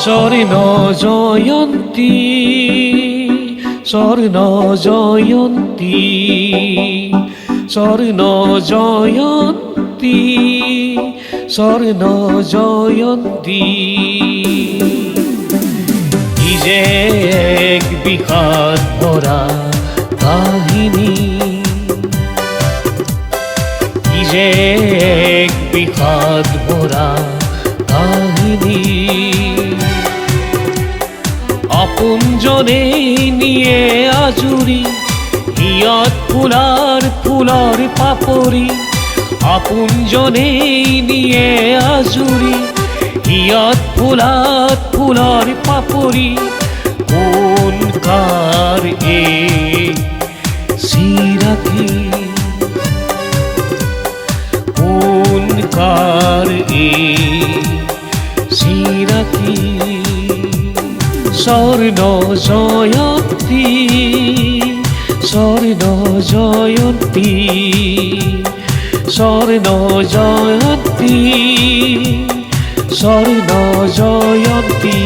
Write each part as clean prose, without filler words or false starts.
স্বর্ণ জয়ন্তী স্বর্ণ জয়ন্তী স্বর্ণ জয়ন্তী স্বর্ণ জয়ন্তী কি যে এক বিষাদ ভরা কাহিনী কি যে এক বিষাদ ভরা কাহিনী আপনজনে নিয়ে আজুরি হিয়ত ফুলার ফুলর পাপড়ি আপনজনে নিয়ে আজুরি হিয়ত ফুলর পাপড়ি কোন কার এ সিরাকি কোন কার এ সিরাকি স্বর্ণ জয়ন্তী স্বর্ণ জয়ন্তী স্বর্ণ জয়ন্তী স্বর্ণ জয়ন্তী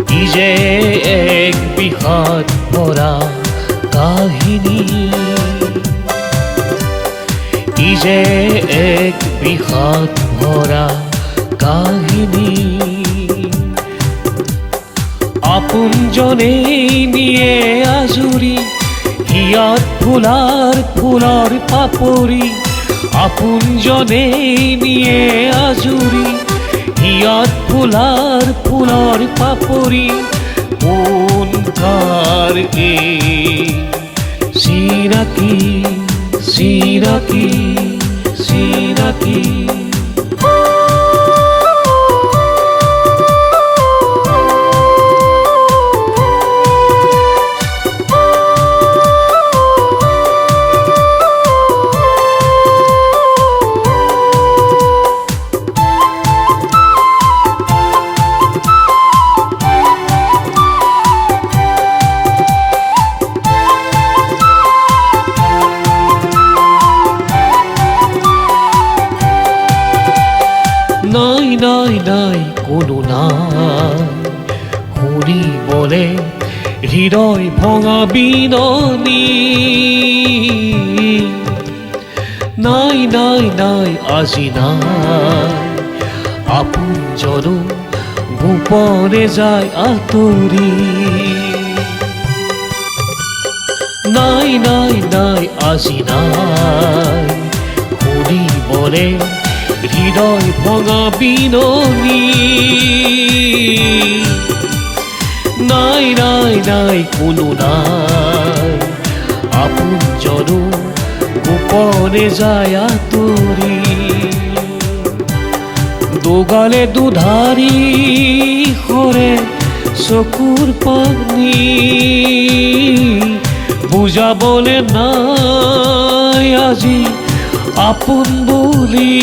কি যে এক বিষাদ ভরা কাহিনী কি যে এক বিষাদ ভরা কাহিনী আপনজনে নিয়ে আজুরি হিয়ত ফুলর পাপড়ি আপনজনে নিয়ে আজুরি হিয়ত ফুলর পাপড়ি কোন কার এ সিরাকি সিরাকি সিরাকি নাই নাই নাই কোনো নাই হরি বলে হৃদয় ভঙা বিননি নাই নাই নাই আজি নাই আপনজন গোপনে যায় আতরি নাই নাই নাই আজি নাই হরি বলে হৃদয় ভঙা বিননি নাই নাই নাই কোনো নাই আপনজন গোপনে যায় আতরি দোগালে দুধারি হরে চকুর পানী বুজাবলে নাই আজি আপন বলি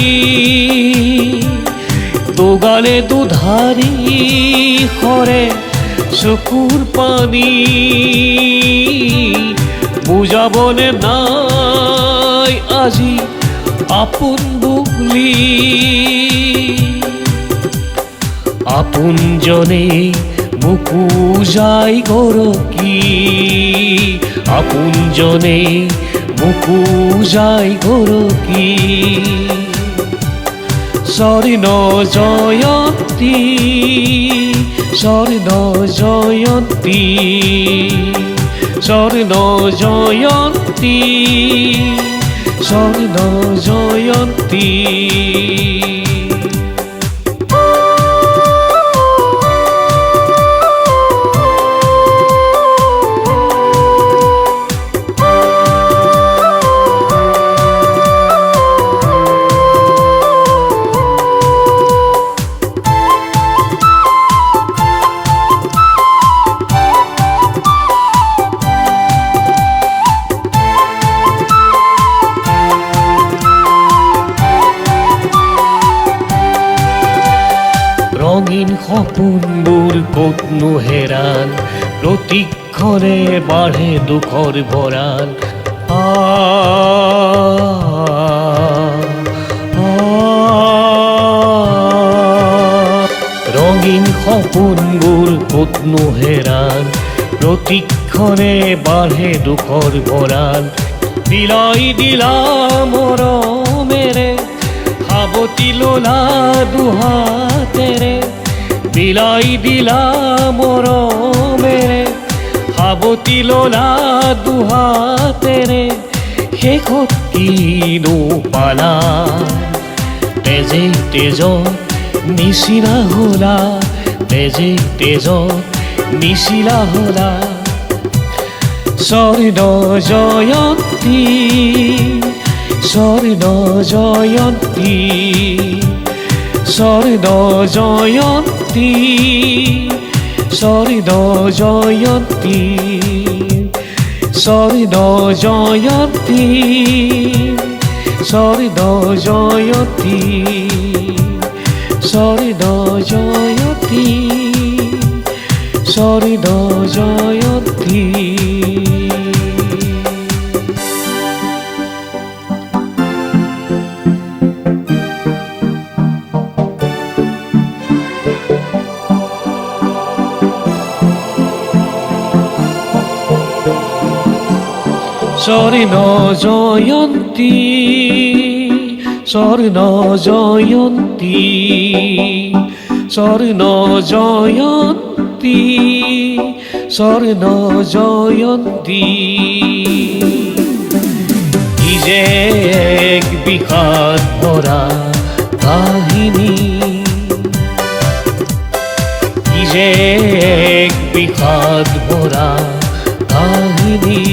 দোগালে দুধারি হরে চকুর পানী বুজাবলে নাই আজি আপন বলি আপনজনে বুকু যাই গরকি আপনজনে বুকু যাই গরকি স্বর্ণ জয়ন্তী স্বর্ণ জয়ন্তী স্বর্ণ জয়ন্তী স্বর্ণ জয়ন্তী রঙিন সপোনবোৰ ক'তনো হেৰাল প্ৰতিক্ষণে বাঢ়ে দুখৰ ভঁৰাল সপোনবোৰ ক'তনো হেৰাল প্ৰতিক্ষণে বাঢ়ে দুখৰ ভঁৰাল বিলাই দিলা মৰমেৰে সাৱটি ললা দুহাতেৰে বিলাই দিলা মৰমেৰে সাৱটি ললা দুহাতেৰে শেষত কিনো পালা তেজে তেজত নিচিনা হলা তেজে তেজত নিচিলা হলা স্বৰ্ণ জয়ন্তী স্বৰ্ণ জয়ন্তী স্বৰ্ণ জয়ন্তী স্বৰ্ণ জয়ন্তী স্বৰ্ণ জয়ন্তী স্বৰ্ণ জয়ন্তী স্বৰ্ণ জয়ন্তী স্বৰ্ণ জয়ন্তী স্বর্ণ জয়ন্তী স্বর্ণ জয়ন্তী স্বর্ণ জয়ন্তী স্বর্ণ জয়ন্তী কি যে এক বিষাদ ভরা কাহিনী কি যে এক বিষাদ ভরা কাহিনী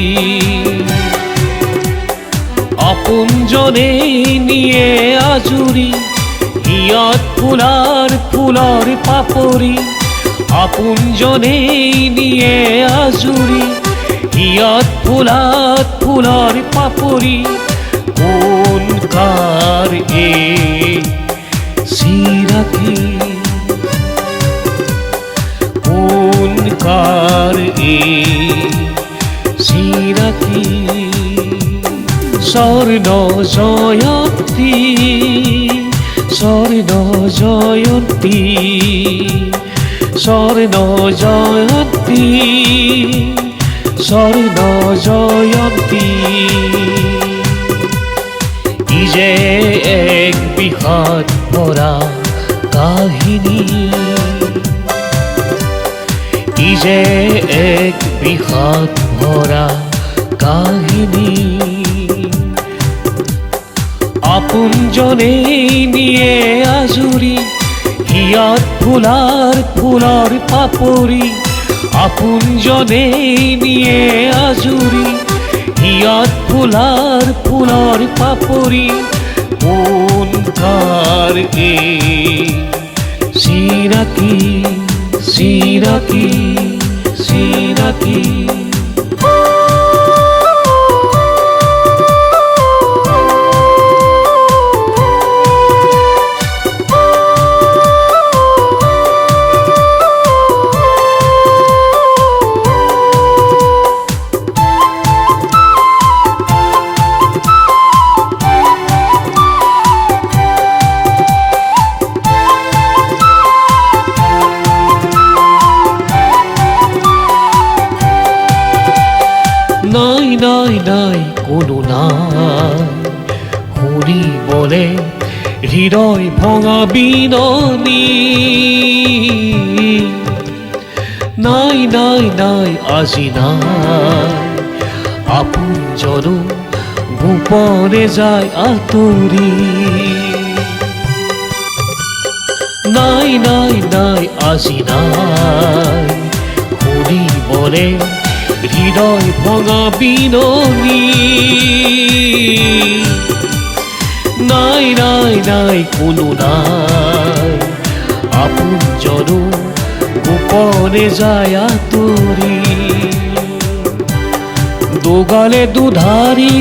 আপনজনে নিয়ে আজুরি হিয়াত ফুলার ফুলার পাপড়ি আপনজনে নিয়ে আজুরি হিয়াত ফুলার পাপড়ি কোন কার এ সিরাকি কোন কার এ সিরাকি স্বর্ণ জয়ন্তী স্বর্ণ জয়ন্তী স্বর্ণ জয়ন্তী স্বর্ণ জয়ন্তী কি যে এক বিষাদ ভরা কাহিনী কি যে এক বিষাদ ভরা কাহিনী আপনজনে নিয়ে আজুরি হিয়াত ফুলার পাপড়ি আপনজনে নিয়ে আজুরি হিয়াত ফুলার পাপড়ি কোন কার এ সিরাকি সিরাকি সিরাকি নাই নাই নাই কোনো নাই হরি বলে হৃদয় ভঙা বিননি নাই নাই নাই আজি নাই আপনজন গোপনে যায় আঁতৰি নাই নাই নাই আজি নাই হরি বলে হৃদয় ভঙা বিননি নাই নাই নাই কোনো নাই আপনজন গোপনে যায় আঁতৰি দুগালে দুধাৰি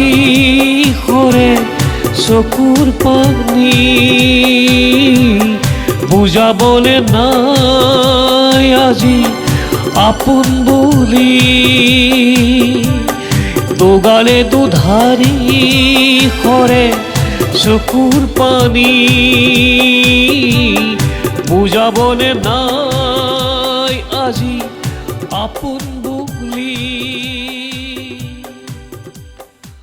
সৰে চকুৰ পানী বুজাবলে নাই আজি আপন বুলি দুগালে দুধাৰি সৰে চকুৰ পানী বুজাবলে নাই আজি আপোন